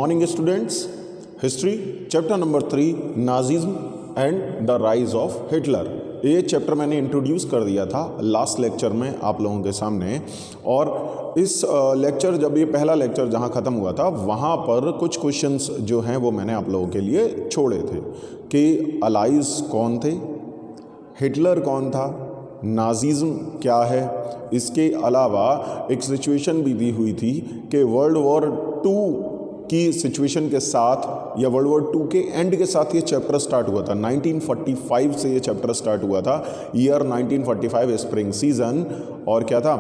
Morning students, history chapter number 3 Nazism and the rise of Hitler. ये chapter मैंने introduce कर दिया था लास्ट लेक्चर में आप लोगों के सामने, और इस लेक्चर जब ये पहला लेक्चर जहाँ ख़त्म हुआ था वहाँ पर कुछ क्वेश्चंस जो हैं वो मैंने आप लोगों के लिए छोड़े थे कि अलाइज कौन थे, हिटलर कौन था, नाजिज्म क्या है। इसके अलावा एक सिचुएशन भी दी हुई थी कि वर्ल्ड वॉर 2 की सिचुएशन के साथ या वर्ल्ड वॉर 2 के एंड के साथ ये चैप्टर स्टार्ट हुआ था। 1945 से ये चैप्टर स्टार्ट हुआ था, ईयर 1945 स्प्रिंग सीजन, और क्या था,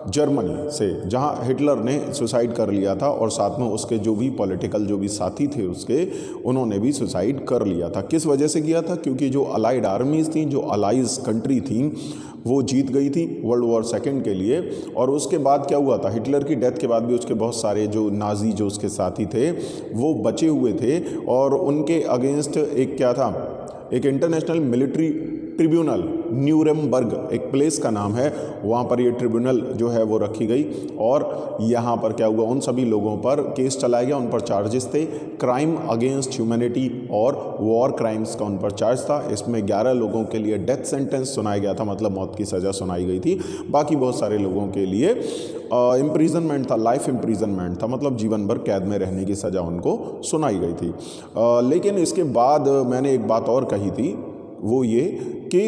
जर्मनी से, जहाँ हिटलर ने सुसाइड कर लिया था और साथ में उसके जो भी पॉलिटिकल जो भी साथी थे उसके, उन्होंने भी सुसाइड कर लिया था। किस वजह से किया था? क्योंकि जो अलाइड आर्मीज़ थी, जो अलाइज कंट्री थी, वो जीत गई थी वर्ल्ड वॉर 2 के लिए। और उसके बाद क्या हुआ था, हिटलर की डेथ के बाद भी उसके बहुत सारे जो नाजी जो उसके साथी थे वो बचे हुए थे, और उनके अगेंस्ट एक क्या था, एक इंटरनेशनल मिलिट्री ट्रिब्यूनल, न्यूरेमबर्ग एक प्लेस का नाम है, वहाँ पर ये ट्रिब्यूनल जो है वो रखी गई, और यहाँ पर क्या हुआ, उन सभी लोगों पर केस चलाया गया, उन पर चार्जेस थे, क्राइम अगेंस्ट ह्यूमैनिटी और वॉर क्राइम्स का उन पर चार्ज था। इसमें 11 लोगों के लिए डेथ सेंटेंस सुनाया गया था, मतलब मौत की सज़ा सुनाई गई थी। बाकी बहुत सारे लोगों के लिए इम्प्रीजनमेंट था, लाइफ इम्प्रीजनमेंट था, मतलब जीवन भर कैद में रहने की सज़ा उनको सुनाई गई थी। लेकिन इसके बाद मैंने एक बात और कही थी, वो ये कि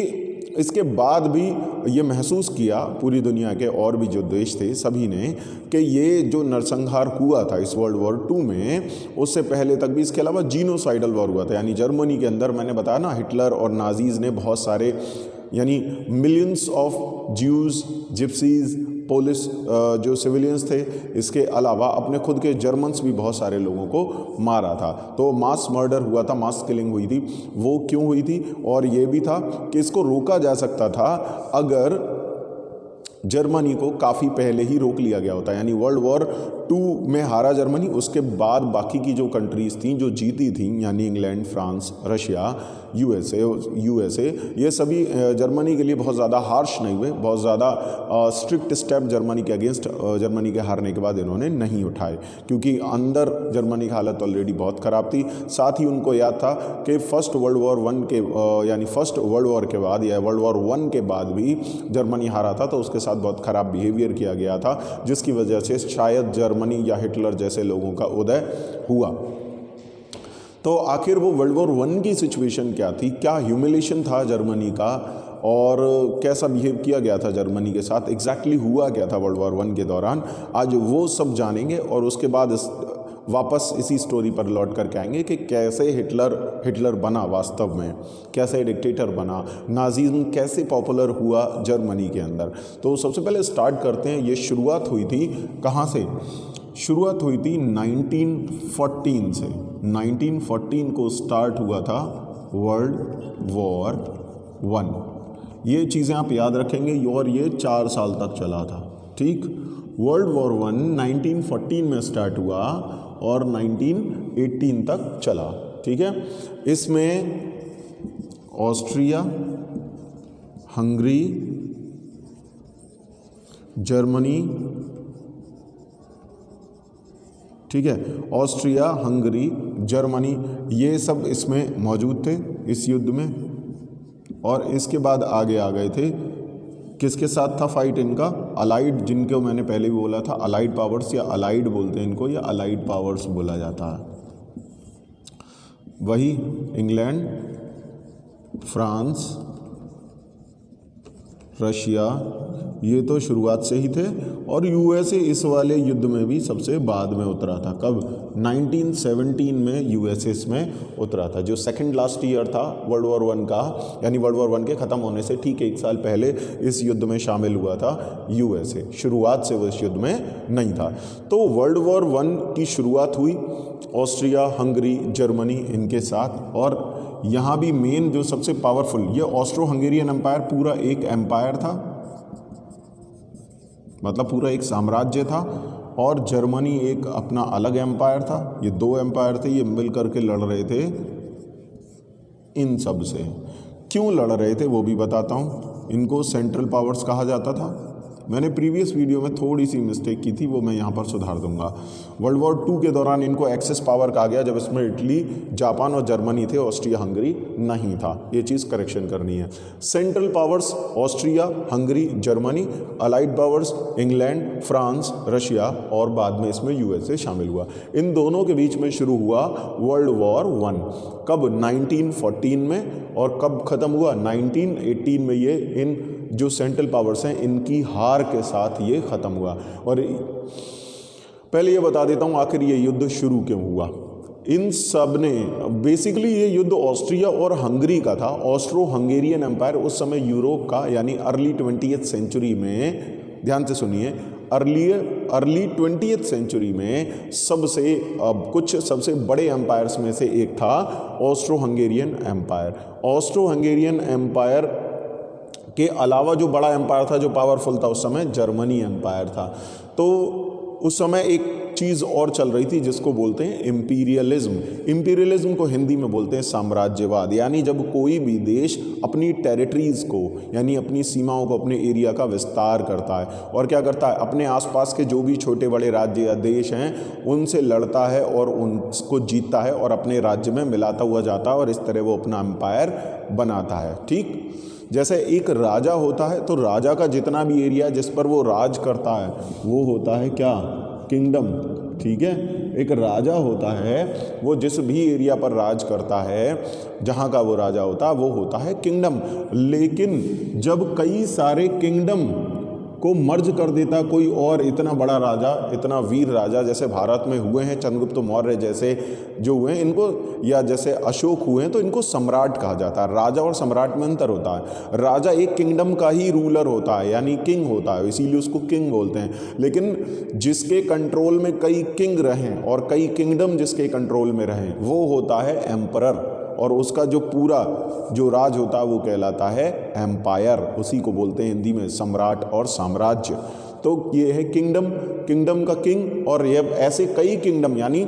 इसके बाद भी ये महसूस किया पूरी दुनिया के और भी जो देश थे सभी ने कि ये जो नरसंहार हुआ था इस वर्ल्ड वॉर 2 में, उससे पहले तक भी इसके अलावा जीनोसाइडल वॉर हुआ था। यानी जर्मनी के अंदर मैंने बताया ना, हिटलर और नाजीज़ ने बहुत सारे, यानी मिलियंस ऑफ ज्यूज़, जिप्सीज़, पोलिस जो सिविलियंस थे, इसके अलावा अपने खुद के जर्मन्स भी बहुत सारे लोगों को मारा था। तो मास मर्डर हुआ था, मास किलिंग हुई थी। वो क्यों हुई थी? और ये भी था कि इसको रोका जा सकता था अगर जर्मनी को काफ़ी पहले ही रोक लिया गया होता। यानी वर्ल्ड वॉर 2 में हारा जर्मनी, उसके बाद बाकी की जो कंट्रीज़ थी जो जीती थी, यानी इंग्लैंड, फ्रांस, रशिया, यूएसए, ये सभी जर्मनी के लिए बहुत ज़्यादा हार्श नहीं हुए, बहुत ज़्यादा स्ट्रिक्ट स्टेप जर्मनी के अगेंस्ट, जर्मनी के हारने के बाद इन्होंने नहीं उठाए, क्योंकि अंदर जर्मनी की हालत ऑलरेडी बहुत ख़राब थी। साथ ही उनको याद था कि फर्स्ट वर्ल्ड वॉर 1 के यानी फर्स्ट वर्ल्ड वॉर के बाद या वर्ल्ड वॉर 1 के बाद भी जर्मनी हारा था, तो उसके साथ बहुत ख़राब बिहेवियर किया गया था, जिसकी वजह से शायद जर्मनी या हिटलर जैसे लोगों का उदय हुआ। तो आखिर वो वर्ल्ड वॉर 1 की सिचुएशन क्या थी, क्या ह्यूमिलेशन था जर्मनी का, और कैसा बिहेव किया गया था जर्मनी के साथ, एग्जैक्टली हुआ क्या था वर्ल्ड वॉर 1 के दौरान, आज वो सब जानेंगे। और उसके बाद वापस इसी स्टोरी पर लौट करके आएंगे कि कैसे हिटलर बना वास्तव में, कैसे डिक्टेटर बना, नाजिज्म कैसे पॉपुलर हुआ जर्मनी के अंदर। तो सबसे पहले स्टार्ट करते हैं, ये शुरुआत हुई थी कहाँ से? शुरुआत हुई थी 1914 से। 1914 को स्टार्ट हुआ था वर्ल्ड वॉर 1। ये चीज़ें आप याद रखेंगे, और ये 4 साल तक चला था, ठीक। वर्ल्ड वॉर 1 1914 में स्टार्ट हुआ और 1918 तक चला, ठीक है। इसमें ऑस्ट्रिया, हंगरी, जर्मनी, ठीक है, ऑस्ट्रिया, हंगरी, जर्मनी, ये सब इसमें मौजूद थे इस युद्ध में। और इसके बाद आगे आ गए थे, किसके साथ था फाइट इनका? अलाइड, जिनको मैंने पहले भी बोला था, अलाइड पावर्स, या अलाइड बोलते हैं इनको, या अलाइड पावर्स बोला जाता है। वही इंग्लैंड, फ्रांस, रशिया, ये तो शुरुआत से ही थे, और यूएसए इस वाले युद्ध में भी सबसे बाद में उतरा था। कब? 1917 में यूएसए इसमें उतरा था, जो सेकंड लास्ट ईयर था वर्ल्ड वॉर 1 का, यानी वर्ल्ड वॉर 1 के ख़त्म होने से ठीक 1 साल पहले इस युद्ध में शामिल हुआ था यूएसए। शुरुआत से वो इस युद्ध में नहीं था। तो वर्ल्ड वॉर 1 की शुरुआत हुई ऑस्ट्रिया, हंगरी, जर्मनी इनके साथ, और यहाँ भी मेन जो सबसे पावरफुल, ये ऑस्ट्रो हंगेरियन एम्पायर पूरा एक एम्पायर था, मतलब पूरा एक साम्राज्य था, और जर्मनी एक अपना अलग एम्पायर था। ये 2 एम्पायर थे, ये मिल करके लड़ रहे थे इन सब से। क्यों लड़ रहे थे वो भी बताता हूँ। इनको सेंट्रल पावर्स कहा जाता था, मैंने प्रीवियस वीडियो में थोड़ी सी मिस्टेक की थी, वो मैं यहाँ पर सुधार दूंगा। वर्ल्ड वॉर 2 के दौरान इनको एक्सेस पावर कहा गया, जब इसमें इटली, जापान और जर्मनी थे, ऑस्ट्रिया हंगरी नहीं था। ये चीज़ करेक्शन करनी है। Central powers Austria, Hungary, Germany, allied powers England, France, Russia और बाद में इसमें यूएसए शामिल हुआ। इन दोनों के बीच में शुरू हुआ वर्ल्ड वॉर 1। कब? 1914 में। और कब ख़त्म हुआ? 1918 में। ये इन जो सेंट्रल पावर्स हैं इनकी हार के साथ ये ख़त्म हुआ। और पहले ये बता देता हूँ आखिर ये युद्ध शुरू क्यों हुआ। इन सब ने बेसिकली, ये युद्ध ऑस्ट्रिया और हंगरी का था। ऑस्ट्रो हंगेरियन एम्पायर उस समय यूरोप का, यानी अर्ली 20th सेंचुरी में, ध्यान से सुनिए, अर्ली 20th सेंचुरी में सबसे बड़े एम्पायर्स में से एक था Austro Hungarian empire. Austro Hungarian empire के अलावा जो बड़ा एम्पायर था, जो पावरफुल था उस समय, जर्मनी एम्पायर था। तो उस समय एक चीज़ और चल रही थी जिसको बोलते हैं इम्पीरियलिज्म। इम्पीरियलिज्म को हिंदी में बोलते हैं साम्राज्यवाद। यानी जब कोई भी देश अपनी टेरिटरीज़ को, यानी अपनी सीमाओं को, अपने एरिया का विस्तार करता है और क्या करता है, अपने आसपास के जो भी छोटे बड़े राज्य या देश हैं उनसे लड़ता है और उनको जीतता है और अपने राज्य में मिलाता हुआ जाता है और इस तरह वो अपना एम्पायर बनाता है। ठीक, जैसे एक राजा होता है तो राजा का जितना भी एरिया जिस पर वो राज करता है वो होता है क्या? किंगडम। ठीक है, एक राजा होता है, वो जिस भी एरिया पर राज करता है, जहाँ का वो राजा होता है, वो होता है किंगडम। लेकिन जब कई सारे किंगडम को मर्ज कर देता कोई और इतना बड़ा राजा, इतना वीर राजा, जैसे भारत में हुए हैं चंद्रगुप्त मौर्य जैसे जो हुए हैं, इनको, या जैसे अशोक हुए हैं, तो इनको सम्राट कहा जाता है। राजा और सम्राट में अंतर होता है। राजा एक किंगडम का ही रूलर होता है, यानी किंग होता है, इसीलिए उसको किंग बोलते हैं। लेकिन जिसके कंट्रोल में कई किंग रहें और कई किंगडम जिसके कंट्रोल में रहें, वो होता है एम्परर, और उसका जो पूरा जो राज होता है वो कहलाता है एम्पायर। उसी को बोलते हैं हिंदी में सम्राट और साम्राज्य। तो ये है किंगडम, किंगडम का किंग। और ये ऐसे कई किंगडम, यानी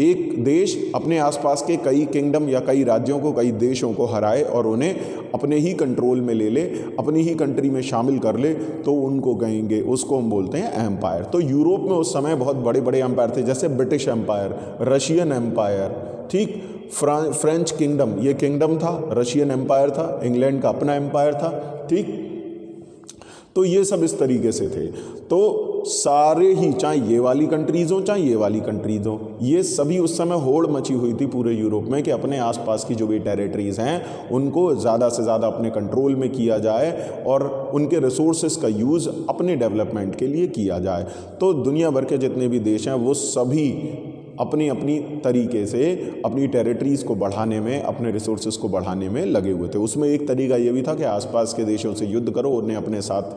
एक देश अपने आसपास के कई किंगडम या कई राज्यों को, कई देशों को हराए और उन्हें अपने ही कंट्रोल में ले ले, अपनी ही कंट्री में शामिल कर ले, तो उनको कहेंगे, उसको हम बोलते हैं एम्पायर। तो यूरोप में उस समय बहुत बड़े बड़े एम्पायर थे, जैसे ब्रिटिश एम्पायर, रशियन एम्पायर, ठीक, फ्रेंच किंगडम, ये किंगडम था, रशियन एम्पायर था, इंग्लैंड का अपना एम्पायर था। ठीक, तो ये सब इस तरीके से थे। तो सारे ही, चाहे ये वाली कंट्रीज़ हो चाहे ये वाली कंट्रीज़ हो, ये सभी उस समय होड़ मची हुई थी पूरे यूरोप में कि अपने आसपास की जो भी टेरिटरीज़ हैं उनको ज़्यादा से ज़्यादा अपने कंट्रोल में किया जाए और उनके रिसोर्सेज का यूज़ अपने डेवलपमेंट के लिए किया जाए। तो दुनिया भर के जितने भी देश हैं वो सभी अपनी अपनी तरीके से अपनी टेरिटरीज़ को बढ़ाने में, अपने रिसोर्सेज को बढ़ाने में लगे हुए थे। उसमें एक तरीका ये भी था कि आसपास के देशों से युद्ध करो, उन्हें अपने साथ,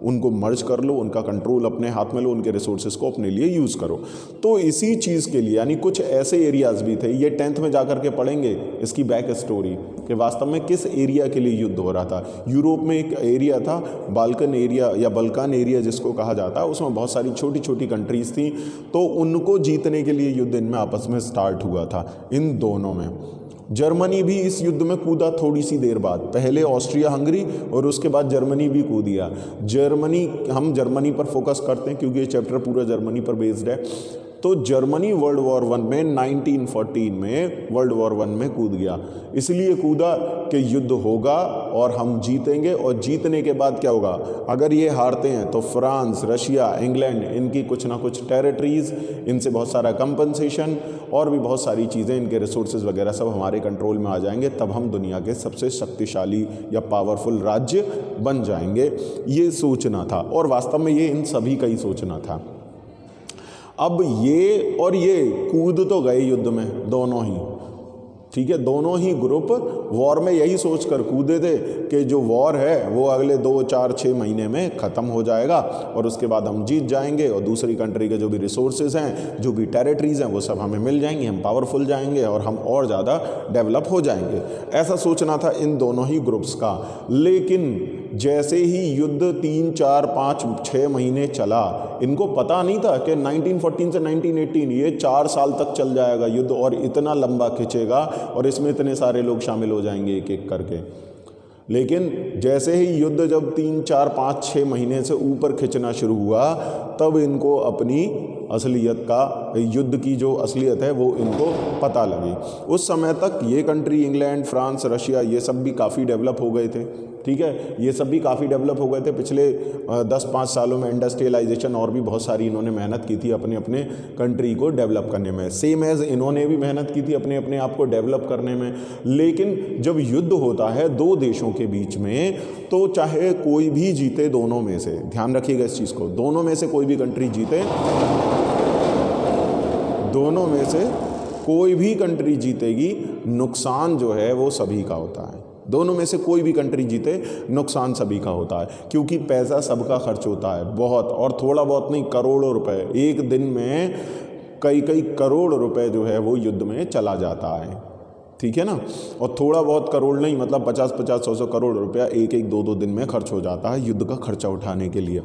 उनको मर्ज कर लो, उनका कंट्रोल अपने हाथ में लो, उनके रिसोर्सेज को अपने लिए यूज़ करो। तो इसी चीज़ के लिए, यानी कुछ ऐसे एरियाज़ भी थे, ये 10th में जाकर के पढ़ेंगे इसकी बैक स्टोरी कि वास्तव में किस एरिया के लिए युद्ध हो रहा था। यूरोप में एक एरिया था बाल्कन एरिया या बल्कान एरिया जिसको कहा जाता है, उसमें बहुत सारी छोटी छोटी कंट्रीज़ थी, तो उनको जीतने के लिए युद्ध इनमें आपस में स्टार्ट हुआ था, इन दोनों में। जर्मनी भी इस युद्ध में कूदा थोड़ी सी देर बाद, पहले ऑस्ट्रिया हंगरी और उसके बाद जर्मनी भी कूद गया। हम जर्मनी पर फोकस करते हैं क्योंकि ये चैप्टर पूरा जर्मनी पर बेस्ड है। तो जर्मनी वर्ल्ड वॉर 1 में 1914 में वर्ल्ड वॉर 1 में कूद गया। इसलिए कूदा कि युद्ध होगा और हम जीतेंगे, और जीतने के बाद क्या होगा, अगर ये हारते हैं तो फ्रांस, रशिया, इंग्लैंड, इनकी कुछ ना कुछ टेरिटरीज़, इनसे बहुत सारा कंपनसेशन और भी बहुत सारी चीज़ें, इनके रिसोर्सेज वगैरह सब हमारे कंट्रोल में आ जाएंगे, तब हम दुनिया के सबसे शक्तिशाली या पावरफुल राज्य बन जाएंगे। ये सोचना था, और वास्तव में ये इन सभी का ही सोचना था। अब ये और ये कूद तो गए युद्ध में दोनों ही, ठीक है, दोनों ही ग्रुप वॉर में यही सोचकर कूदे थे कि जो वॉर है वो अगले 2, 4, 6 महीने में ख़त्म हो जाएगा और उसके बाद हम जीत जाएंगे और दूसरी कंट्री के जो भी रिसोर्सेज हैं, जो भी टेरिटरीज़ हैं, वो सब हमें मिल जाएंगी, हम पावरफुल जाएंगे और हम और ज़्यादा डेवलप हो जाएंगे। ऐसा सोचना था इन दोनों ही ग्रुप्स का। लेकिन जैसे ही युद्ध 3, 4, 5, 6 महीने चला, इनको पता नहीं था कि 1914 से 1918 ये 4 साल तक चल जाएगा युद्ध, और इतना लंबा खिंचेगा और इसमें इतने सारे लोग शामिल हो जाएंगे एक एक करके। लेकिन जैसे ही युद्ध जब 3, 4, 5, 6 महीने से ऊपर खिंचना शुरू हुआ, तब इनको अपनी असलियत का, युद्ध की जो असलियत है वो इनको पता लगी। उस समय तक ये कंट्री, इंग्लैंड, फ्रांस, रशिया, ये सब भी काफ़ी डेवलप हो गए थे। ठीक है, ये सब भी काफ़ी डेवलप हो गए थे। पिछले 10-5 सालों में इंडस्ट्रियलाइजेशन और भी बहुत सारी इन्होंने मेहनत की थी अपने अपने कंट्री को डेवलप करने में। सेम एज इन्होंने भी मेहनत की थी अपने अपने आप को डेवलप करने में। लेकिन जब युद्ध होता है दो देशों के बीच में, तो चाहे कोई भी जीते, दोनों में से, ध्यान रखिएगा इस चीज़ को, दोनों में से कोई भी कंट्री जीते, दोनों में से कोई भी कंट्री जीतेगी, नुकसान जो है वो सभी का होता है। दोनों में से कोई भी कंट्री जीते, नुकसान सभी का होता है, क्योंकि पैसा सबका खर्च होता है, बहुत, और थोड़ा बहुत नहीं, करोड़ों रुपए। एक दिन में कई कई करोड़ रुपए जो है वो युद्ध में चला जाता है। ठीक है ना, और थोड़ा बहुत करोड़ नहीं, मतलब 50-50, 100-100 करोड़ रुपया एक एक 2-2 दिन में खर्च हो जाता है युद्ध का खर्चा उठाने के लिए।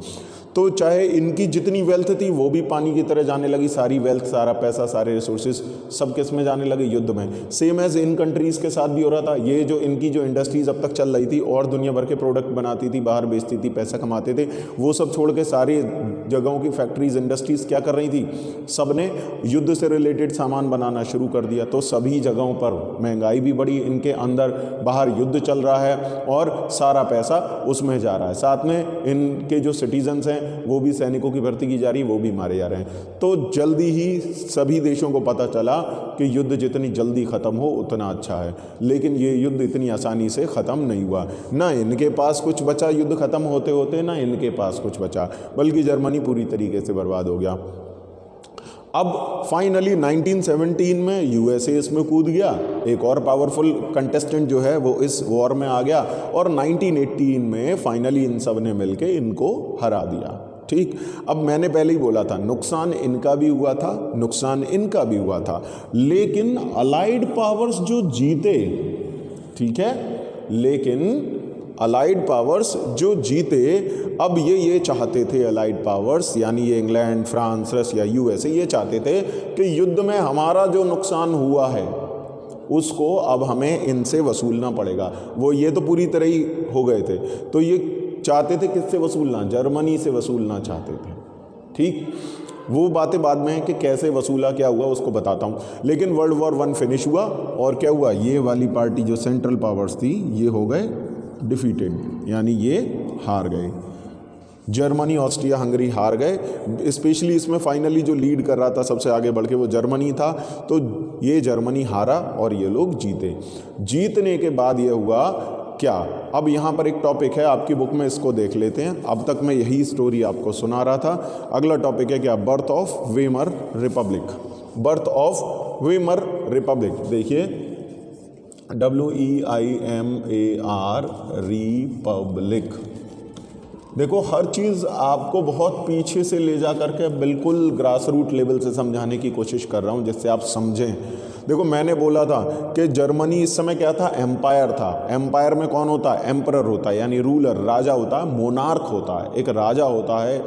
तो चाहे इनकी जितनी वेल्थ थी वो भी पानी की तरह जाने लगी, सारी वेल्थ, सारा पैसा, सारे रिसोर्सेज सब किस में जाने लगे, युद्ध में। सेम एज इन कंट्रीज़ के साथ भी हो रहा था। ये जो इनकी जो इंडस्ट्रीज अब तक चल रही थी और दुनिया भर के प्रोडक्ट बनाती थी, बाहर बेचती थी, पैसा कमाते थे, वो सब छोड़ के सारी जगहों की फैक्ट्रीज, इंडस्ट्रीज क्या कर रही थी, सब ने युद्ध से रिलेटेड सामान बनाना शुरू कर दिया। तो सभी जगहों पर महंगाई भी बढ़ी, इनके अंदर बाहर युद्ध चल रहा है और सारा पैसा उसमें जा रहा है। साथ में इनके जो सिटीजन्स हैं वो भी सैनिकों की भर्ती की जा रही है, वो भी मारे जा रहे हैं। तो जल्दी ही सभी देशों को पता चला कि युद्ध जितनी जल्दी ख़त्म हो उतना अच्छा है। लेकिन ये युद्ध इतनी आसानी से ख़त्म नहीं हुआ, ना इनके पास कुछ बचा युद्ध ख़त्म होते होते, ना इनके पास कुछ बचा, बल्कि जर्मनी पूरी तरीके से बर्बाद हो गया। अब फाइनली 1917 में यूएसए इसमें कूद गया, एक और पावरफुल कंटेस्टेंट जो है वो इस वॉर में आ गया, और 1918 में फाइनली इन सब ने मिलके इनको हरा दिया। ठीक, अब मैंने पहले ही बोला था, नुकसान इनका भी हुआ था, नुकसान इनका भी हुआ था, लेकिन अलाइड पावर्स जो जीते, ठीक है, लेकिन अलाइड पावर्स जो जीते, अब ये चाहते थे, अलाइड पावर्स यानी ये इंग्लैंड, फ्रांस, रशिया, यूएसए, ये चाहते थे कि युद्ध में हमारा जो नुकसान हुआ है उसको अब हमें इनसे वसूलना पड़ेगा। वो ये तो पूरी तरह ही हो गए थे, तो ये चाहते थे किससे वसूलना, जर्मनी से वसूलना चाहते थे। ठीक, वो बातें बाद में है कि कैसे वसूला, क्या हुआ उसको बताता हूँ। लेकिन वर्ल्ड वॉर 1 फिनिश हुआ, और क्या हुआ, ये वाली पार्टी जो सेंट्रल पावर्स थी ये हो गए डिफीटेड, यानी ये हार गए। जर्मनी, ऑस्ट्रिया, हंगरी हार गए। स्पेशली इसमें फाइनली जो लीड कर रहा था सबसे आगे बढ़ के वो जर्मनी था, तो ये जर्मनी हारा और ये लोग जीते। जीतने के बाद ये हुआ क्या, अब यहाँ पर एक टॉपिक है आपकी बुक में, इसको देख लेते हैं। अब तक मैं यही स्टोरी आपको सुना रहा था। अगला टॉपिक है क्या, birth of Weimar Republic. Birth of Weimar Republic, देखिए WEIMAR रिपब्लिक। देखो हर चीज़ आपको बहुत पीछे से ले जा करके बिल्कुल ग्रास रूट लेवल से समझाने की कोशिश कर रहा हूँ, जिससे आप समझें। देखो मैंने बोला था कि जर्मनी इस समय क्या था, एम्पायर था। एम्पायर में कौन होता है, एम्परर होता है, यानी रूलर, राजा होता है, मोनार्क होता है, एक राजा होता है,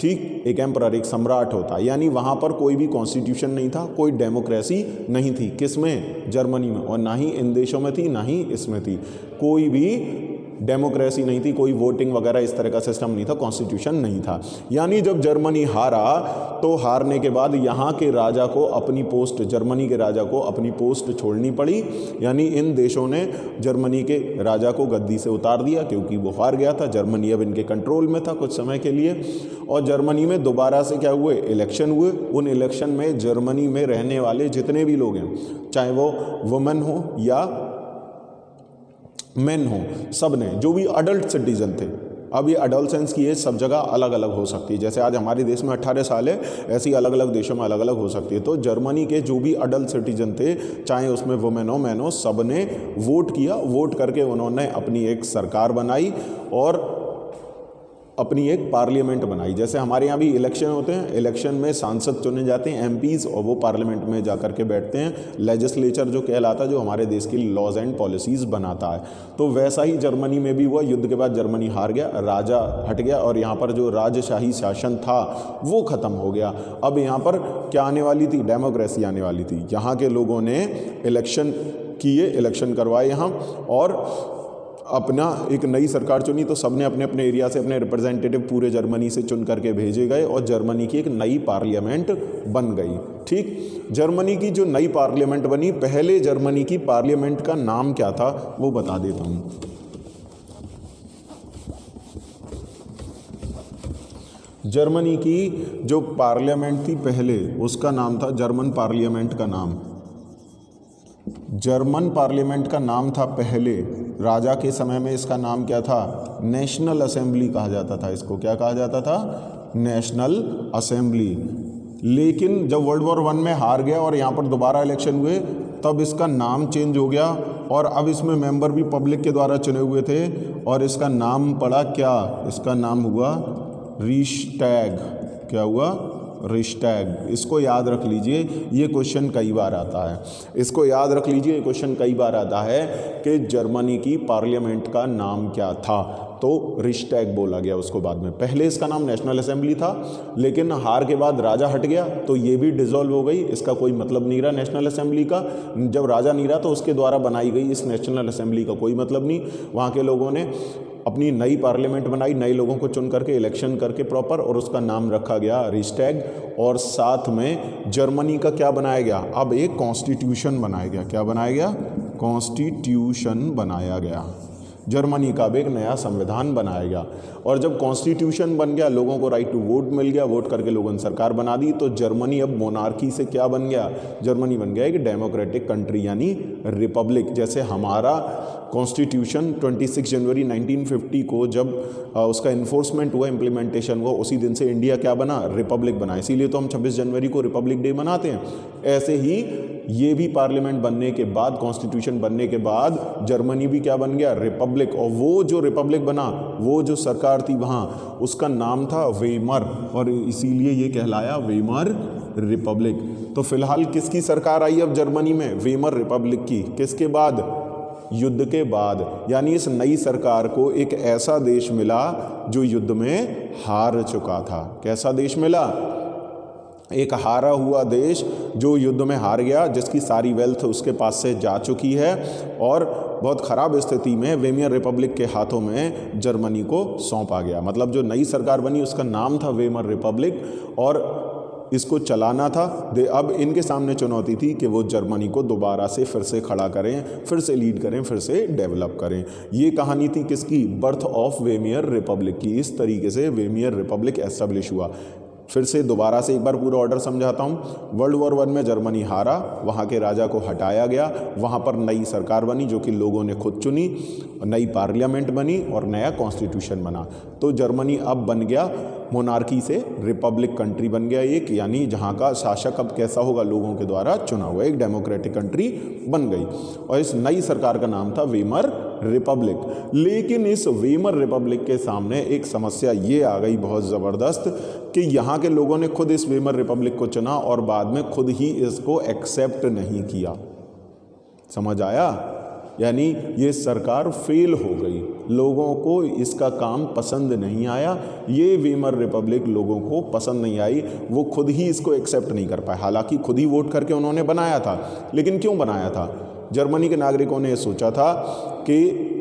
ठीक, एक एम्परर, एक सम्राट होता है। यानी वहाँ पर कोई भी कॉन्स्टिट्यूशन नहीं था, कोई डेमोक्रेसी नहीं थी, किस में, जर्मनी में, और ना ही इन देशों में थी, ना ही इसमें थी, कोई भी डेमोक्रेसी नहीं थी, कोई वोटिंग वगैरह इस तरह का सिस्टम नहीं था, कॉन्स्टिट्यूशन नहीं था। यानी जब जर्मनी हारा, तो हारने के बाद यहाँ के राजा को अपनी पोस्ट, जर्मनी के राजा को अपनी पोस्ट छोड़नी पड़ी। यानी इन देशों ने जर्मनी के राजा को गद्दी से उतार दिया, क्योंकि वो हार गया था। जर्मनी अब इनके कंट्रोल में था कुछ समय के लिए, और जर्मनी में दोबारा से क्या हुए, इलेक्शन हुए। उन इलेक्शन में जर्मनी में रहने वाले जितने भी लोग हैं, चाहे वो वुमेन हो या मेन हो, सब ने, जो भी अडल्ट सिटीजन थे, अब ये अडोलसेंस की एज सब जगह अलग अलग हो सकती है। जैसे आज हमारे देश में 18 साल है, ऐसी अलग अलग देशों में अलग अलग हो सकती है। तो जर्मनी के जो भी अडल्ट सिटीजन थे, चाहे उसमें वुमेन हो, मैन हो, सब ने वोट किया। वोट करके उन्होंने अपनी एक सरकार बनाई और अपनी एक पार्लियामेंट बनाई। जैसे हमारे यहाँ भी इलेक्शन होते हैं, इलेक्शन में सांसद चुने जाते हैं, एमपीज, और वो पार्लियामेंट में जा कर के बैठते हैं। लेजिस्लेचर जो कहलाता है, जो हमारे देश की लॉज एंड पॉलिसीज़ बनाता है। तो वैसा ही जर्मनी में भी हुआ। युद्ध के बाद जर्मनी हार गया, राजा हट गया, और यहाँ पर जो राजशाही शासन था वो ख़त्म हो गया। अब यहाँ पर क्या आने वाली थी, डेमोक्रेसी आने वाली थी। यहाँ के लोगों ने इलेक्शन किए, इलेक्शन करवाए यहाँ, और अपना एक नई सरकार चुनी तो सबने अपने अपने एरिया से अपने रिप्रेजेंटेटिव पूरे जर्मनी से चुन करके भेजे गए और जर्मनी की एक नई पार्लियामेंट बन गई। ठीक, जर्मनी की जो नई पार्लियामेंट बनी, पहले जर्मनी की पार्लियामेंट का नाम क्या था वो बता देता हूँ। जर्मनी की जो पार्लियामेंट थी पहले, उसका नाम था जर्मन पार्लियामेंट का नाम। जर्मन पार्लियामेंट का नाम था पहले, राजा के समय में इसका नाम क्या था? नेशनल असेंबली कहा जाता था इसको। क्या कहा जाता था? National assembly. लेकिन जब वर्ल्ड वॉर 1 में हार गया और यहाँ पर दोबारा इलेक्शन हुए, तब इसका नाम चेंज हो गया और अब इसमें मेंबर भी पब्लिक के द्वारा चुने हुए थे और इसका नाम पड़ा क्या? इसका नाम हुआ रिश्टैग। क्या हुआ? रिश्टैग। इसको याद रख लीजिए, ये क्वेश्चन कई बार आता है। इसको याद रख लीजिए, ये क्वेश्चन कई बार आता है कि जर्मनी की पार्लियामेंट का नाम क्या था, तो रिश्टैग बोला गया उसको बाद में। पहले इसका नाम नेशनल असेंबली था, लेकिन हार के बाद राजा हट गया तो ये भी डिसॉल्व हो गई। इसका कोई मतलब नहीं रहा नेशनल असेंबली का। जब राजा नहीं रहा तो उसके द्वारा बनाई गई इस नेशनल असेंबली का कोई मतलब नहीं। वहाँ के लोगों ने अपनी नई पार्लियामेंट बनाई, नए लोगों को चुन करके इलेक्शन करके प्रॉपर, और उसका नाम रखा गया रिश्टैग। और साथ में जर्मनी का क्या बनाया गया? अब एक कॉन्स्टिट्यूशन बनाया गया। क्या बनाया गया? कॉन्स्टिट्यूशन बनाया गया। जर्मनी का अब एक नया संविधान बनाया गया। और जब कॉन्स्टिट्यूशन बन गया, लोगों को राइट टू वोट मिल गया, वोट करके लोगों ने सरकार बना दी, तो जर्मनी अब मोनार्की से क्या बन गया? जर्मनी बन गया एक डेमोक्रेटिक कंट्री, यानी रिपब्लिक। जैसे हमारा कॉन्स्टिट्यूशन 26 जनवरी 1950 को जब उसका इन्फोर्समेंट हुआ, इम्प्लीमेंटेशन हुआ, उसी दिन से इंडिया क्या बना? रिपब्लिक बना। इसीलिए तो हम 26 जनवरी को रिपब्लिक डे मनाते हैं। ऐसे ही ये भी पार्लियामेंट बनने के बाद, कॉन्स्टिट्यूशन बनने के बाद, जर्मनी भी क्या बन गया? रिपब्लिक। और वो जो रिपब्लिक बना, वो जो सरकार थी वहाँ, उसका नाम था वेमर, और इसीलिए ये कहलाया वेमर रिपब्लिक। तो फिलहाल किसकी सरकार आई अब जर्मनी में? वेमर रिपब्लिक की। किसके बाद? युद्ध के बाद। यानी इस नई सरकार को एक ऐसा देश मिला जो युद्ध में हार चुका था। कैसा देश मिला? एक हारा हुआ देश जो युद्ध में हार गया, जिसकी सारी वेल्थ उसके पास से जा चुकी है और बहुत ख़राब स्थिति में वेमर रिपब्लिक के हाथों में जर्मनी को सौंपा गया। मतलब जो नई सरकार बनी उसका नाम था वेमर रिपब्लिक, और इसको चलाना था। अब इनके सामने चुनौती थी कि वो जर्मनी को दोबारा से फिर से खड़ा करें, फिर से लीड करें, फिर से डेवलप करें। ये कहानी थी किसकी? बर्थ ऑफ वेमर रिपब्लिक की। इस तरीके से वेमर रिपब्लिक एस्टेब्लिश हुआ। फिर से दोबारा से एक बार पूरा ऑर्डर समझाता हूँ। वर्ल्ड वॉर 1 में जर्मनी हारा, वहाँ के राजा को हटाया गया, वहाँ पर नई सरकार बनी जो कि लोगों ने खुद चुनी, नई पार्लियामेंट बनी और नया कॉन्स्टिट्यूशन बना। तो जर्मनी अब बन गया मोनार्की से रिपब्लिक कंट्री बन गया एक, यानी जहाँ का शासक अब कैसा होगा? लोगों के द्वारा चुना हुआ, एक डेमोक्रेटिक कंट्री बन गई। और इस नई सरकार का नाम था वेमर रिपब्लिक। लेकिन इस वेमर रिपब्लिक के सामने एक समस्या ये आ गई बहुत ज़बरदस्त कि यहाँ के लोगों ने खुद इस वेमर रिपब्लिक को चुना और बाद में खुद ही इसको एक्सेप्ट नहीं किया। समझ आया? यानी ये सरकार फेल हो गई, लोगों को इसका काम पसंद नहीं आया। ये वेमर रिपब्लिक लोगों को पसंद नहीं आई, वो खुद ही इसको एक्सेप्ट नहीं कर पाए। हालांकि खुद ही वोट करके उन्होंने बनाया था, लेकिन क्यों बनाया था? जर्मनी के नागरिकों ने सोचा था कि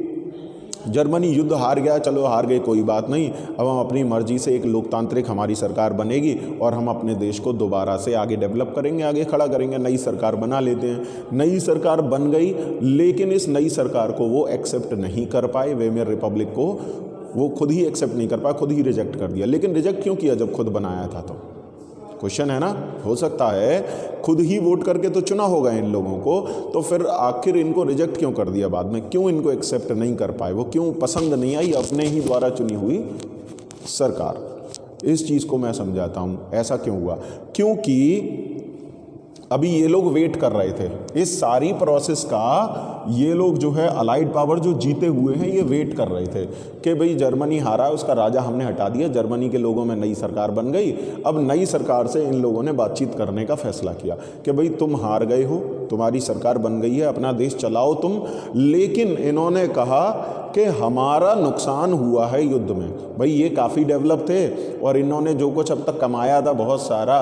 जर्मनी युद्ध हार गया, चलो हार गए कोई बात नहीं, अब हम अपनी मर्जी से एक लोकतांत्रिक हमारी सरकार बनेगी और हम अपने देश को दोबारा से आगे डेवलप करेंगे, आगे खड़ा करेंगे, नई सरकार बना लेते हैं। नई सरकार बन गई, लेकिन इस नई सरकार को वो एक्सेप्ट नहीं कर पाए, वेमर रिपब्लिक को वो खुद ही एक्सेप्ट नहीं कर पाए, खुद ही रिजेक्ट कर दिया। लेकिन रिजेक्ट क्यों किया जब खुद बनाया था? तो क्वेश्चन है ना। हो सकता है खुद ही वोट करके तो चुना होगा इन लोगों को, तो फिर आखिर इनको रिजेक्ट क्यों कर दिया बाद में? क्यों इनको एक्सेप्ट नहीं कर पाए? वो क्यों पसंद नहीं आई अपने ही द्वारा चुनी हुई सरकार? इस चीज़ को मैं समझाता हूँ ऐसा क्यों हुआ। क्योंकि अभी ये लोग वेट कर रहे थे, इस सारी प्रोसेस का ये लोग जो है अलाइड पावर जो जीते हुए हैं, ये वेट कर रहे थे कि भाई जर्मनी हारा, उसका राजा हमने हटा दिया, जर्मनी के लोगों में नई सरकार बन गई। अब नई सरकार से इन लोगों ने बातचीत करने का फैसला किया कि भाई तुम हार गए हो, तुम्हारी सरकार बन गई है, अपना देश चलाओ तुम। लेकिन इन्होंने कहा कि हमारा नुकसान हुआ है युद्ध में। भाई ये काफ़ी डेवलप थे और इन्होंने जो कुछ अब तक कमाया था बहुत सारा,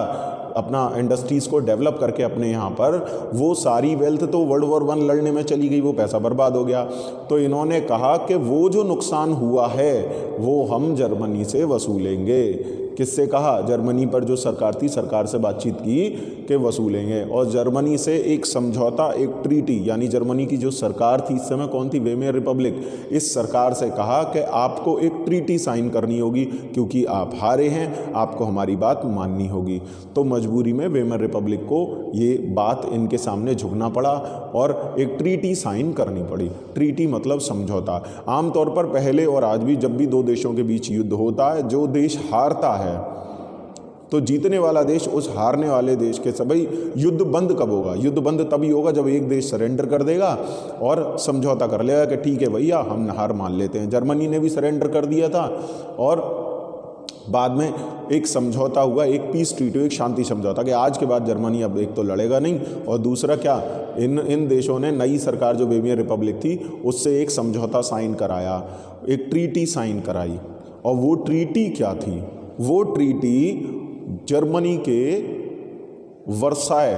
अपना इंडस्ट्रीज़ को डेवलप करके अपने यहाँ पर, वो सारी वेल्थ तो वर्ल्ड वॉर 1 लड़ने में चली गई, वो पैसा बर्बाद हो गया। तो इन्होंने कहा कि वो जो नुकसान हुआ है वो हम जर्मनी से वसूलेंगे। किससे कहा? जर्मनी पर जो सरकार थी, सरकार से बातचीत की कि वसूलेंगे। और जर्मनी से एक समझौता, एक ट्रीटी, यानी जर्मनी की जो सरकार थी इस समय कौन थी? वेइमर रिपब्लिक। इस सरकार से कहा कि आपको एक ट्रीटी साइन करनी होगी क्योंकि आप हारे हैं, आपको हमारी बात माननी होगी। तो मजबूरी में वेइमर रिपब्लिक को ये बात इनके सामने झुकना पड़ा और एक ट्रीटी साइन करनी पड़ी। ट्रीटी मतलब समझौता। आमतौर पर पहले और आज भी जब भी दो देशों के बीच युद्ध होता है, जो देश हारता है तो जीतने वाला देश उस हारने वाले देश के सभी, युद्ध बंद कब होगा? युद्ध बंद तभी होगा जब एक देश सरेंडर कर देगा और समझौता कर लेगा कि ठीक है भैया हम हार मान लेते हैं। जर्मनी ने भी सरेंडर कर दिया था और बाद में एक समझौता हुआ, एक पीस ट्रीटी, एक शांति समझौता कि आज के बाद जर्मनी अब एक तो लड़ेगा नहीं और दूसरा क्या, इन देशों ने नई सरकार जो वेइमर रिपब्लिक थी उससे एक समझौता साइन कराया, एक ट्रीटी साइन कराई। और वो ट्रीटी क्या थी? वो ट्रीटी जर्मनी के वर्साय,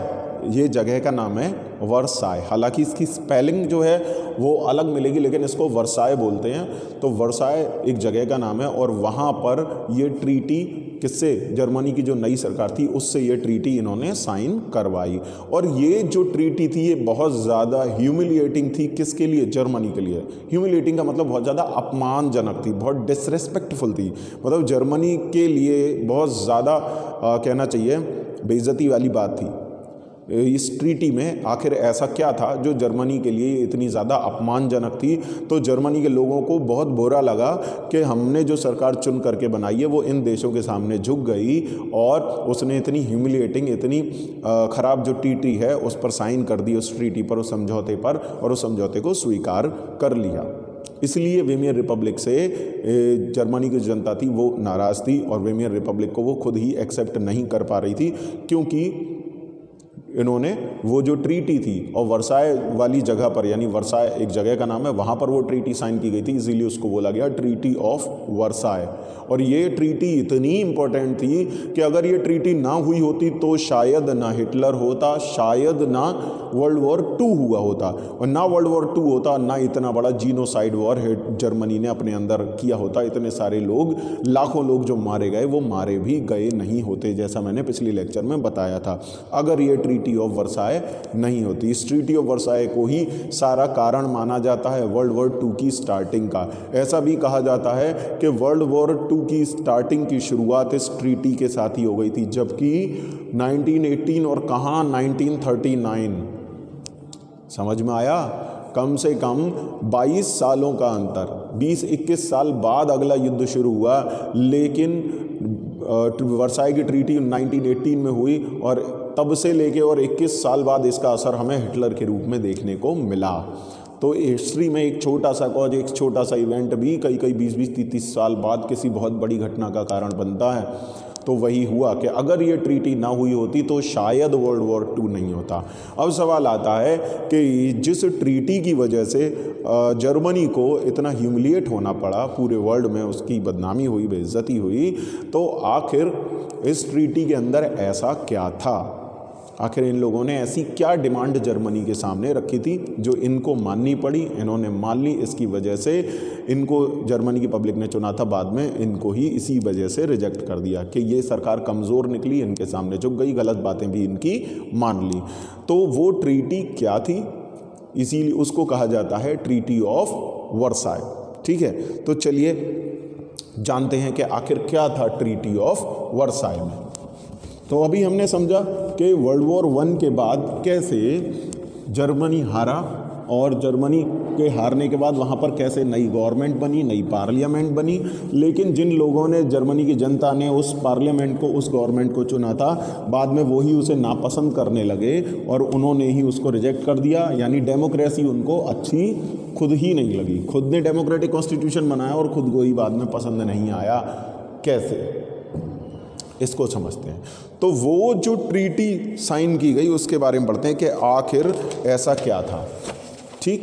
ये जगह का नाम है वर्साय, हालांकि इसकी स्पेलिंग जो है वो अलग मिलेगी लेकिन इसको वर्साय बोलते हैं। तो वर्साय एक जगह का नाम है और वहाँ पर ये ट्रीटी किससे? जर्मनी की जो नई सरकार थी उससे ये ट्रीटी इन्होंने साइन करवाई। और ये जो ट्रीटी थी ये बहुत ज़्यादा ह्यूमिलिएटिंग थी। किसके लिए? जर्मनी के लिए। ह्यूमिलिएटिंग का मतलब बहुत ज़्यादा अपमानजनक थी, बहुत डिसरेस्पेक्टफुल थी, मतलब जर्मनी के लिए बहुत ज़्यादा कहना चाहिए बेइज्जती वाली बात थी। इस ट्रीटी में आखिर ऐसा क्या था जो जर्मनी के लिए इतनी ज़्यादा अपमानजनक थी? तो जर्मनी के लोगों को बहुत बुरा लगा कि हमने जो सरकार चुन करके बनाई है वो इन देशों के सामने झुक गई और उसने इतनी ह्यूमिलिएटिंग, इतनी ख़राब जो ट्रीटी है उस पर साइन कर दी, उस ट्रीटी पर, उस समझौते पर, और उस समझौते को स्वीकार कर लिया। इसलिए वेइमर रिपब्लिक से जर्मनी की जनता थी वो नाराज़ थी और वेइमर रिपब्लिक को वो खुद ही एक्सेप्ट नहीं कर पा रही थी, क्योंकि इन्होंने वो जो ट्रीटी थी और वर्साय वाली जगह पर, यानी वर्साय एक जगह का नाम है, वहाँ पर वो ट्रीटी साइन की गई थी, इसीलिए उसको बोला गया ट्रीटी ऑफ वर्साय। और ये ट्रीटी इतनी इम्पोर्टेंट थी कि अगर ये ट्रीटी ना हुई होती तो शायद ना हिटलर होता, शायद ना वर्ल्ड वॉर 2 हुआ होता, और ना वर्ल्ड वॉर 2 होता, ना इतना बड़ा जीनोसाइड वॉर जर्मनी ने अपने अंदर किया होता। इतने सारे लोग, लाखों लोग जो मारे गए वो मारे भी गए नहीं होते, जैसा मैंने पिछले लेक्चर में बताया था, अगर ये ट्रीटी ऑफ वर्साय नहीं होती। इस ट्रीटी ऑफ वर्साय को ही सारा कारण माना जाता है वर्ल्ड वॉर 2 की स्टार्टिंग का। ऐसा भी कहा जाता है कि वर्ल्ड वॉर 2 की स्टार्टिंग की शुरुआत इस ट्रीटी के साथ ही हो गई थी, जबकि 1918 और कहाँ 1939। समझ में आया? कम से कम 22 सालों का अंतर, 20-21 साल बाद अगला युद्ध शुरू हुआ, लेकिन वर्साय की ट्रीटी 1918 में हुई और तब से लेके और 21 साल बाद इसका असर हमें हिटलर के रूप में देखने को मिला। तो हिस्ट्री में एक छोटा सा कॉज, एक छोटा सा इवेंट भी कई 20-30 साल बाद किसी बहुत बड़ी घटना का कारण बनता है। तो वही हुआ कि अगर ये ट्रीटी ना हुई होती तो शायद वर्ल्ड वॉर 2 नहीं होता। अब सवाल आता है कि जिस ट्रीटी की वजह से जर्मनी को इतना ह्यूमिलिएट होना पड़ा, पूरे वर्ल्ड में उसकी बदनामी हुई, बेइज्जती हुई, तो आखिर इस ट्रीटी के अंदर ऐसा क्या था? आखिर इन लोगों ने ऐसी क्या डिमांड जर्मनी के सामने रखी थी जो इनको माननी पड़ी? इन्होंने मान ली, इसकी वजह से इनको जर्मनी की पब्लिक ने चुना था, बाद में इनको ही इसी वजह से रिजेक्ट कर दिया कि ये सरकार कमज़ोर निकली, इनके सामने झुक गई, गलत बातें भी इनकी मान ली। तो वो ट्रीटी क्या थी? इसीलिए उसको कहा जाता है ट्रीटी ऑफ वर्साय। ठीक है, तो चलिए जानते हैं कि आखिर क्या था ट्रीटी ऑफ वर्साय में। तो अभी हमने समझा कि वर्ल्ड वॉर 1 के बाद कैसे जर्मनी हारा और जर्मनी के हारने के बाद वहाँ पर कैसे नई गवर्नमेंट बनी, नई पार्लियामेंट बनी, लेकिन जिन लोगों ने, जर्मनी की जनता ने उस पार्लियामेंट को, उस गवर्नमेंट को चुना था, बाद में वही उसे नापसंद करने लगे और उन्होंने ही उसको रिजेक्ट कर दिया। यानी डेमोक्रेसी उनको अच्छी खुद ही नहीं लगी, खुद ने डेमोक्रेटिक कॉन्स्टिट्यूशन बनाया और खुद को ही बाद में पसंद नहीं आया। कैसे? इसको समझते हैं। तो वो जो ट्रीटी साइन की गई उसके बारे में पढ़ते हैं कि आखिर ऐसा क्या था। ठीक,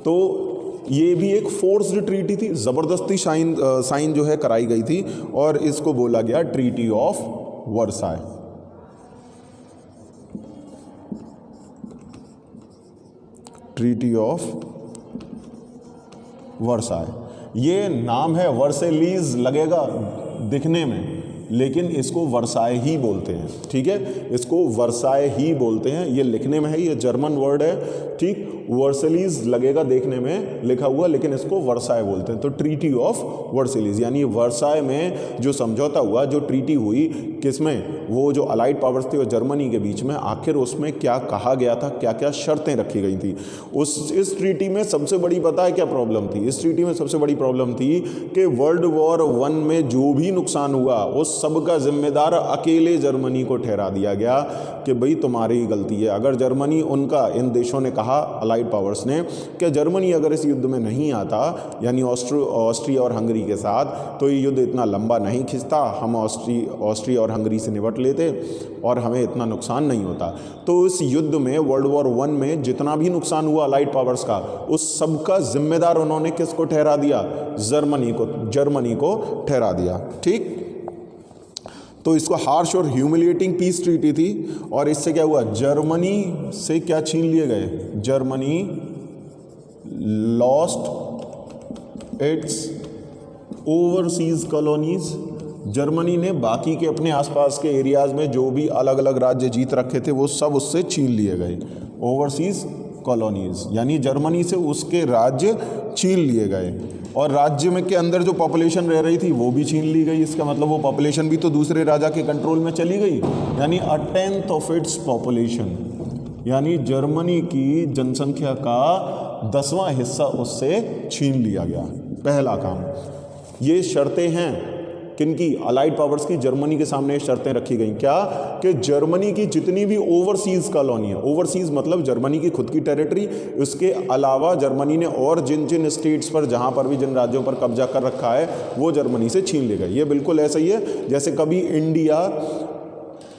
तो ये भी एक फोर्स्ड ट्रीटी थी, ज़बरदस्ती साइन जो है कराई गई थी और इसको बोला गया treaty of Versailles. Treaty of Versailles. ये नाम है, वर्सेलीज लगेगा दिखने में, लेकिन इसको वर्साय ही बोलते हैं, ठीक है, इसको वर्साय ही बोलते हैं। ये लिखने में है, ये जर्मन वर्ड है, ठीक, वर्सेलीज लगेगा देखने में लिखा हुआ, लेकिन इसको वर्साय बोलते हैं। तो ट्रीटी ऑफ वर्सेलीज यानी वर्साय में जो समझौता हुआ, जो ट्रीटी हुई, किसमें, वो जो अलाइड पावर्स थे और जर्मनी के बीच में, आखिर उसमें क्या कहा गया था, क्या क्या शर्तें रखी गई थी। इस ट्रीटी में सबसे बड़ी पता है क्या प्रॉब्लम थी? इस ट्रीटी में सबसे बड़ी प्रॉब्लम थी कि वर्ल्ड वॉर 1 में जो भी नुकसान हुआ उस सब का जिम्मेदार अकेले जर्मनी को ठहरा दिया गया कि भाई तुम्हारी ही गलती है। अगर जर्मनी, उनका, इन देशों ने कहा, अलाइड पावर्स ने, कि जर्मनी अगर इस युद्ध में नहीं आता, यानी ऑस्ट्रिया और हंगरी के साथ, तो ये युद्ध इतना लंबा नहीं खिंचता, हम ऑस्ट्रिया और हंगरी से निपट लेते और हमें इतना नुकसान नहीं होता। तो इस युद्ध में, वर्ल्ड वॉर 1 में जितना भी नुकसान हुआ अलाइड पावर्स का, उस सब का जिम्मेदार उन्होंने किसको ठहरा दिया? जर्मनी को ठहरा दिया, ठीक। तो इसको हार्श और ह्यूमिलिएटिंग पीस ट्रीटी थी। और इससे क्या हुआ? जर्मनी से क्या छीन लिए गए? Germany lost its overseas colonies. Germany ने बाकी के अपने आसपास के एरियाज में जो भी अलग अलग राज्य जीत रखे थे वो सब उससे छीन लिए गए। ओवरसीज कॉलोनीज यानी जर्मनी से उसके राज्य छीन लिए गए, और राज्य में के अंदर जो पॉपुलेशन रह रही थी वो भी छीन ली गई। इसका मतलब वो पॉपुलेशन भी तो दूसरे राजा के कंट्रोल में चली गई, यानी 1/10 ऑफ इट्स पॉपुलेशन, यानी जर्मनी की जनसंख्या का 10वां हिस्सा उससे छीन लिया गया। पहला काम। ये शर्तें हैं किनकी? अलाइड पावर्स की। जर्मनी के सामने शर्तें रखी गई, क्या? कि जर्मनी की जितनी भी ओवरसीज कॉलोनी है, ओवरसीज मतलब जर्मनी की खुद की टेरिटरी, उसके अलावा जर्मनी ने और जिन जिन स्टेट्स पर, जहां पर भी जिन राज्यों पर कब्जा कर रखा है, वो जर्मनी से छीन ले गए। ये बिल्कुल ऐसा ही है जैसे कभी इंडिया,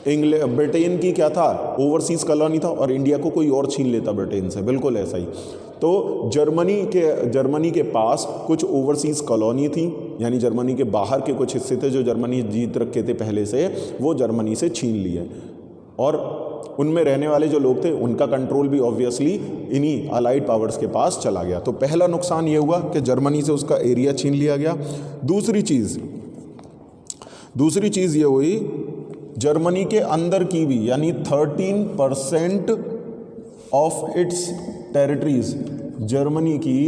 ब्रिटेन की क्या था? ओवरसीज कॉलोनी था, और इंडिया को कोई और छीन लेता ब्रिटेन से, बिल्कुल ऐसा ही। तो जर्मनी के पास कुछ ओवरसीज कॉलोनी थी, यानी जर्मनी के बाहर के कुछ हिस्से थे जो जर्मनी जीत रखे थे पहले से, वो जर्मनी से छीन लिए, और उनमें रहने वाले जो लोग थे उनका कंट्रोल भी ऑब्वियसली इन्हीं अलाइड पावर्स के पास चला गया। तो पहला नुकसान ये हुआ कि जर्मनी से उसका एरिया छीन लिया गया। दूसरी चीज़ ये हुई, जर्मनी के अंदर की भी, यानी 13% ऑफ इट्स टेरिटरीज, जर्मनी की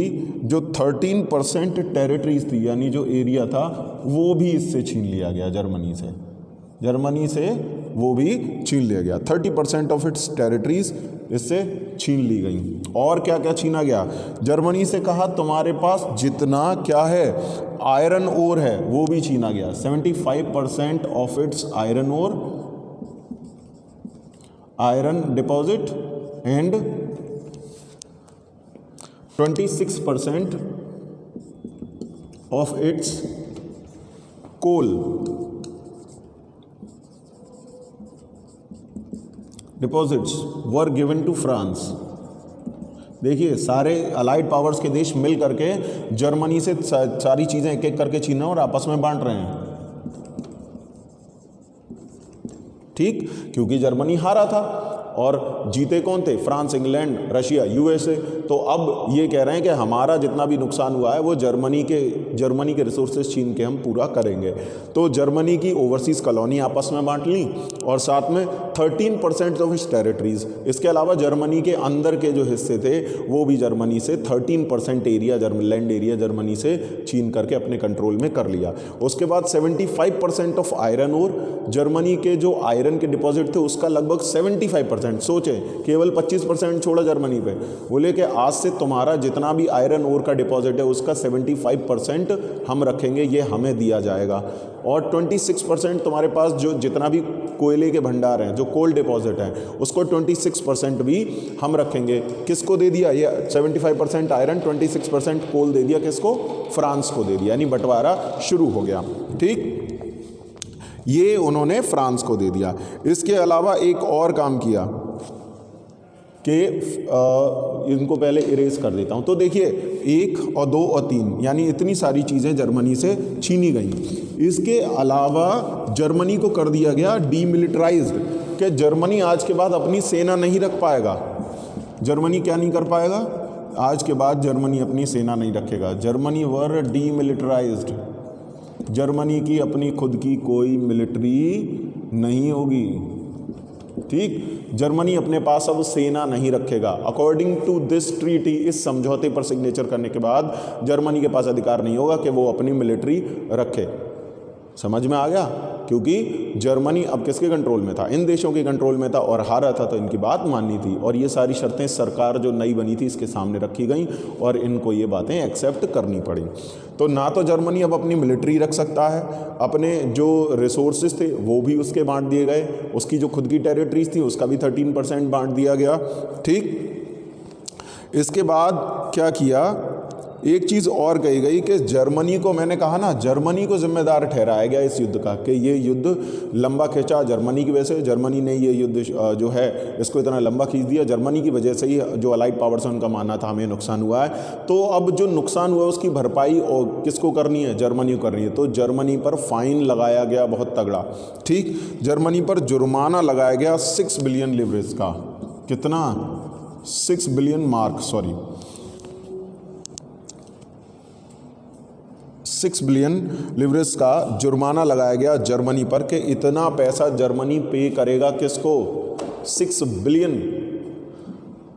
जो 13% टेरिटरीज थी, यानी जो एरिया था, वो भी इससे छीन लिया गया। जर्मनी से वो भी छीन लिया गया। 30% ऑफ इट्स टेरिटरीज इससे छीन ली गई। और क्या क्या छीना गया? जर्मनी से कहा तुम्हारे पास जितना क्या है आयरन ओर है वो भी छीना गया। 75% of its iron ore, iron deposit, and 26% of its coal deposits were given to France. देखिए, सारे अलाइड पावर्स के देश मिल करके जर्मनी से सारी चीज़ें एक एक करके छीन और आपस में बांट रहे हैं, ठीक, क्योंकि जर्मनी हारा था और जीते कौन थे? France, England, Russia, USA. तो अब ये कह रहे हैं कि हमारा जितना भी नुकसान हुआ है वो जर्मनी के रिसोर्सेज छीन के हम पूरा करेंगे। तो जर्मनी की ओवरसीज कॉलोनी आपस में बांट ली, और साथ में 13% ऑफ इट्स टेरिटरीज। इसके अलावा जर्मनी के अंदर के जो हिस्से थे वो भी जर्मनी से 13% एरिया, लैंड एरिया जर्मनी से छीन करके अपने कंट्रोल में कर लिया। उसके बाद 75% ऑफ आयरन ओर, जर्मनी के जो आयरन के डिपॉजिट थे उसका लगभग 75%, सोचें, केवल 25% छोड़ा जर्मनी पे। बोले कि आज से तुम्हारा जितना भी आयरन ओर का डिपॉजिट है उसका 75% हम रखेंगे, ये हमें दिया जाएगा। और 26% तुम्हारे पास जो जितना भी कोयले के भंडार हैं, जो कोल डिपॉजिट हैं, उसको 26% भी हम रखेंगे। किसको दे दिया? ये 75% आयरन, 26% कोल दे दिया। किसको? फ्रांस को दे दिया, यानी बंटवारा शुरू हो गया, ठीक। ये उन्होंने फ्रांस को दे दिया। इसके अलावा एक और काम किया कि इनको पहले इरेज कर देता हूँ। तो देखिए, 1 और 2 और 3 यानी इतनी सारी चीज़ें जर्मनी से छीनी गई। इसके अलावा जर्मनी को कर दिया गया डीमिलिटराइज्ड, कि जर्मनी आज के बाद अपनी सेना नहीं रख पाएगा। जर्मनी क्या नहीं कर पाएगा? आज के बाद जर्मनी अपनी सेना नहीं रखेगा। जर्मनी वर डीमिलिटराइज्ड, जर्मनी की अपनी खुद की कोई मिलिट्री नहीं होगी। ठीक, जर्मनी अपने पास अब सेना नहीं रखेगा। अकॉर्डिंग टू दिस ट्रीटी, इस समझौते पर सिग्नेचर करने के बाद जर्मनी के पास अधिकार नहीं होगा कि वो अपनी मिलिट्री रखे। समझ में आ गया? क्योंकि जर्मनी अब किसके कंट्रोल में था? इन देशों के कंट्रोल में था और हारा था, तो इनकी बात माननी थी। और ये सारी शर्तें सरकार जो नई बनी थी इसके सामने रखी गई और इनको ये बातें एक्सेप्ट करनी पड़ी। तो ना तो जर्मनी अब अपनी मिलिट्री रख सकता है, अपने जो रिसोर्सेज थे वो भी उसके बांट दिए गए, उसकी जो खुद की टेरिटरीज थी उसका भी 13% बांट दिया गया। ठीक, इसके बाद क्या किया? एक चीज़ और कही गई कि जर्मनी को, मैंने कहा ना, जर्मनी को जिम्मेदार ठहराया गया इस युद्ध का कि ये युद्ध लंबा खींचा जर्मनी की वजह से। जर्मनी ने ये युद्ध जो है इसको इतना लंबा खींच दिया, जर्मनी की वजह से ही जो अलाइड पावर्स हैं उनका मानना था हमें नुकसान हुआ है। तो अब जो नुकसान हुआ है उसकी भरपाई और किसको करनी है? जर्मनी को करनी है। तो जर्मनी पर फाइन लगाया गया बहुत तगड़ा। ठीक, जर्मनी पर जुर्माना लगाया गया 6 बिलियन लिवरेज का। कितना? 6 बिलियन मार्क, 6 बिलियन लिवरेज का जुर्माना लगाया गया जर्मनी पर कि इतना पैसा जर्मनी पे करेगा किसको? 6 बिलियन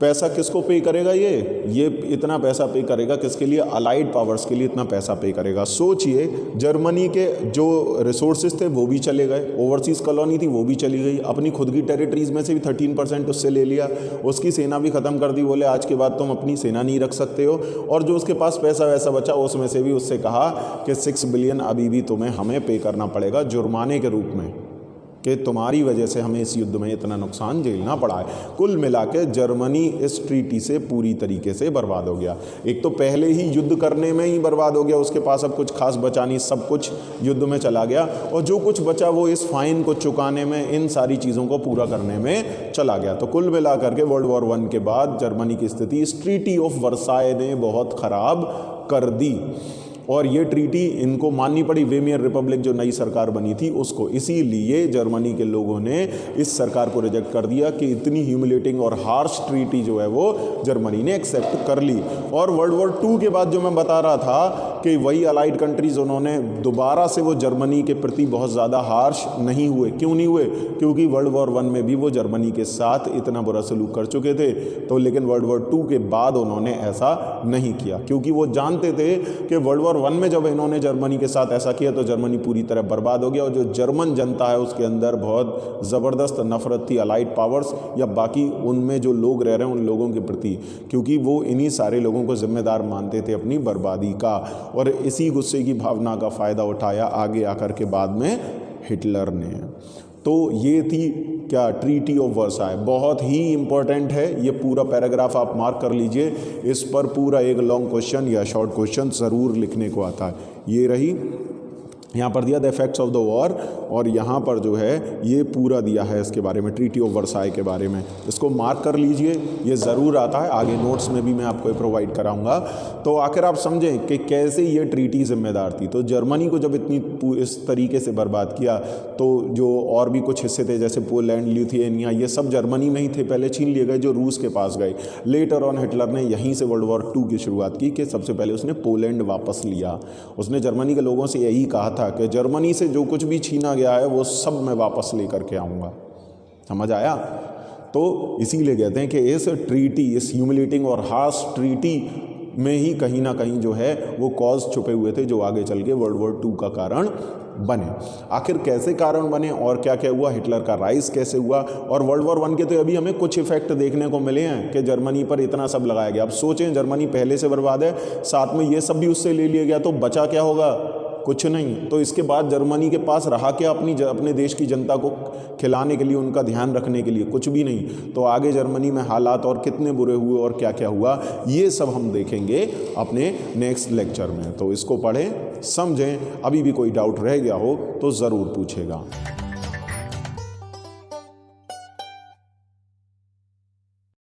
पैसा किसको पे करेगा? ये इतना पैसा पे करेगा किसके लिए? अलाइड पावर्स के लिए इतना पैसा पे करेगा। सोचिए, जर्मनी के जो रिसोर्सेज थे वो भी चले गए, ओवरसीज़ कॉलोनी थी वो भी चली गई, अपनी खुद की टेरिटरीज़ में से भी 13% उससे ले लिया, उसकी सेना भी ख़त्म कर दी। बोले आज के बाद तुम अपनी सेना नहीं रख सकते हो। और जो उसके पास पैसा वैसा बचा उसमें से भी उससे कहा कि 6 बिलियन अभी भी तुम्हें हमें पे करना पड़ेगा जुर्माने के रूप में, कि तुम्हारी वजह से हमें इस युद्ध में इतना नुकसान झेलना पड़ा है। कुल मिला के जर्मनी इस ट्रीटी से पूरी तरीके से बर्बाद हो गया। एक तो पहले ही युद्ध करने में ही बर्बाद हो गया, उसके पास अब कुछ खास बचा नहीं, सब कुछ युद्ध में चला गया, और जो कुछ बचा वो इस फाइन को चुकाने में, इन सारी चीज़ों को पूरा करने में चला गया। तो कुल मिला करके वर्ल्ड वॉर 1 के बाद जर्मनी की स्थिति इस ट्रीटी ऑफ वर्साय ने बहुत ख़राब कर दी और ये ट्रीटी इनको माननी पड़ी, वेमियर रिपब्लिक जो नई सरकार बनी थी उसको। इसीलिए जर्मनी के लोगों ने इस सरकार को रिजेक्ट कर दिया कि इतनी ह्यूमिलेटिंग और हार्श ट्रीटी जो है वो जर्मनी ने एक्सेप्ट कर ली। और वर्ल्ड वॉर 2 के बाद जो मैं बता रहा था कि वही अलाइड कंट्रीज़ उन्होंने दोबारा से वो जर्मनी के प्रति बहुत ज़्यादा हार्श नहीं हुए। क्यों नहीं हुए? क्योंकि वर्ल्ड वॉर 1 में भी वो जर्मनी के साथ इतना बुरा सलूक कर चुके थे। तो लेकिन वर्ल्ड वॉर 2 के बाद उन्होंने ऐसा नहीं किया, क्योंकि वो जानते थे कि वर्ल्ड वॉर 1 में जब इन्होंने जर्मनी के साथ ऐसा किया तो जर्मनी पूरी तरह बर्बाद हो गया। और जो जर्मन जनता है उसके अंदर बहुत ज़बरदस्त नफरत थी अलाइड पावर्स या बाकी उनमें जो लोग रह रहे हैं उन लोगों के प्रति, क्योंकि वो इन्हीं सारे लोगों को जिम्मेदार मानते थे अपनी बर्बादी का। और इसी गुस्से की भावना का फ़ायदा उठाया आगे आकर के बाद में हिटलर ने। तो ये थी क्या? Treaty of Versailles. बहुत ही इंपॉर्टेंट है, ये पूरा पैराग्राफ आप मार्क कर लीजिए, इस पर पूरा एक लॉन्ग क्वेश्चन या शॉर्ट क्वेश्चन ज़रूर लिखने को आता है। ये रही, यहाँ पर दिया the effects of the war, और यहाँ पर जो है ये पूरा दिया है इसके बारे में, ट्रीटी ऑफ वर्साय के बारे में। इसको मार्क कर लीजिए, ये ज़रूर आता है, आगे नोट्स में भी मैं आपको ये प्रोवाइड कराऊंगा। तो आखिर आप समझें कि कैसे ये ट्रीटी जिम्मेदार थी। तो जर्मनी को जब इतनी इस तरीके से बर्बाद किया तो जो और भी कुछ हिस्से थे जैसे पोलैंड, लिथुआनिया, ये सब जर्मनी में ही थे, पहले छीन लिए गए जो रूस के पास गए। लेटर ऑन हिटलर ने यहीं से वर्ल्ड वॉर 2 की शुरुआत की कि सबसे पहले उसने पोलैंड वापस लिया। उसने जर्मनी के लोगों से यही कहा था कि जर्मनी से जो कुछ भी छीना गया है वो सब मैं वापस लेकर के आऊँगा। समझ आया? तो इसीलिए कहते हैं कि इस ट्रीटी, इस ह्यूमिलेटिंग और हार्श ट्रीटी में ही कहीं ना कहीं जो है वो कॉज छुपे हुए थे जो आगे चल के वर्ल्ड वॉर 2 का कारण बने। आखिर कैसे कारण बने और क्या क्या हुआ, हिटलर का राइज कैसे हुआ, और वर्ल्ड वॉर 1 के तो अभी हमें कुछ इफेक्ट देखने को मिले हैं कि जर्मनी पर इतना सब लगाया गया। अब सोचें, जर्मनी पहले से बर्बाद है, साथ में ये सब भी उससे ले लिया गया, तो बचा क्या होगा? कुछ नहीं। तो इसके बाद जर्मनी के पास रहा क्या अपने देश की जनता को खिलाने के लिए, उनका ध्यान रखने के लिए? कुछ भी नहीं। तो आगे जर्मनी में हालात और कितने बुरे हुए और क्या क्या हुआ, ये सब हम देखेंगे अपने नेक्स्ट लेक्चर में। तो इसको पढ़ें, समझें। अभी भी कोई डाउट रह गया हो तो ज़रूर पूछेगा।